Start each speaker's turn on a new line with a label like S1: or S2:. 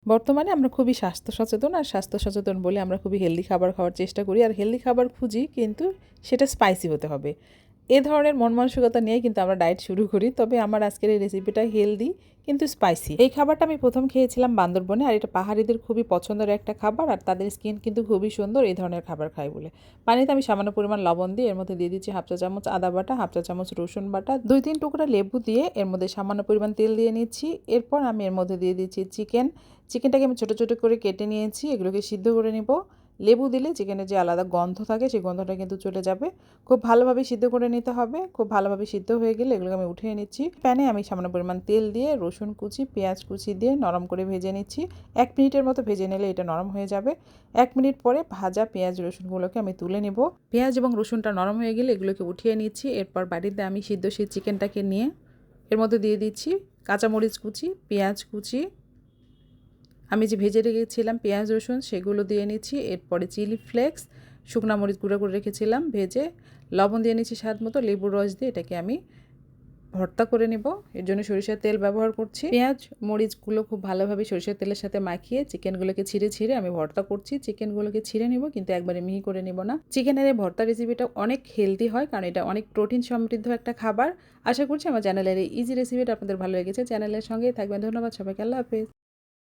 S1: বর্তমানে আমরা খুবই স্বাস্থ্য সচেতন, আর স্বাস্থ্য সচেতন বলে আমরা খুবই হেলদি খাবার খাওয়ার চেষ্টা করি, আর হেলদি খাবার খুঁজি, কিন্তু সেটা স্পাইসি হতে হবে। এ ধরনের মন মানসিকতা নিয়েই কিন্তু আমরা ডায়েট শুরু করি। তবে আমার আজকের এই রেসিপিটা হেলদি কিন্তু স্পাইসি। এই খাবারটা আমি প্রথম খেয়েছিলাম বান্দরবনে, আর এটা পাহাড়িদের খুবই পছন্দের একটা খাবার, আর তাদের স্কিন কিন্তু খুবই সুন্দর এই ধরনের খাবার খায় বলে। পানিতে আমি সামান্য পরিমাণ লবণ দিয়ে এর মধ্যে দিয়ে দিচ্ছি হাফ চা চামচ আদা বাটা, হাফ চা চামচ রসুন বাটা, 2-3 টুকরা লেবু দিয়ে এর মধ্যে সামান্য পরিমাণ তেল দিয়ে নিচ্ছি। এরপর আমি এর মধ্যে দিয়ে দিচ্ছি চিকেনটাকে আমি ছোটো ছোটো করে কেটে নিয়েছি, এগুলোকে সিদ্ধ করে নেব। লেবু দিলে চিকেনের যে আলাদা গন্ধ থাকে সেই গন্ধটা কিন্তু চলে যাবে। খুব ভালোভাবে সিদ্ধ করে নিতে হবে। খুব ভালোভাবে সিদ্ধ হয়ে গেলে এগুলোকে আমি উঠিয়ে নিচ্ছি। প্যানে আমি সামান্য পরিমাণ তেল দিয়ে রসুন কুচি, পেঁয়াজ কুচি দিয়ে নরম করে ভেজে নিচ্ছি। 1 মিনিটের মতো ভেজে নিলে এটা নরম হয়ে যাবে। 1 মিনিট পরে ভাজা পেঁয়াজ রসুনগুলোকে আমি তুলে নেব। পেঁয়াজ এবং রসুনটা নরম হয়ে গেলে এগুলোকে উঠিয়ে নিচ্ছি। এরপর বাড়িতে আমি সিদ্ধ সেই চিকেনটাকে নিয়ে এর মধ্যে দিয়ে দিচ্ছি কাঁচামরিচ কুচি, পেঁয়াজ কুচি, আমি যে ভেজে রেখেছিলাম পেঁয়াজ রসুন সেগুলো দিয়ে নিচ্ছি। এরপরে চিলি ফ্লেক্স, শুকনা মরিচ গুঁড়ো করে রেখেছিলাম ভেজে, লবণ দিয়ে নিচ্ছি স্বাদ মতো, লেবুর রস দিয়ে এটাকে আমি ভর্তা করে নেব। এর জন্য সরিষার তেল ব্যবহার করছি। পেঁয়াজ মরিচগুলো খুব ভালোভাবে সরিষার তেলের সাথে মাখিয়ে চিকেনগুলোকে ছিঁড়ে ছিঁড়ে আমি ভর্তা করছি। চিকেনগুলোকে ছিঁড়ে নেব, কিন্তু একবারে মিহি করে নেব না। চিকেনের এই ভর্তা রেসিপিটা অনেক হেলদি হয়, কারণ এটা অনেক প্রোটিন সমৃদ্ধ একটা খাবার। আশা করছি আমার চ্যানেলের এই ইজি রেসিপিটা আপনাদের ভালো লেগেছে। চ্যানেলের সঙ্গেই থাকবেন। ধন্যবাদ সবাইকে। আল্লাহ হাফেজ।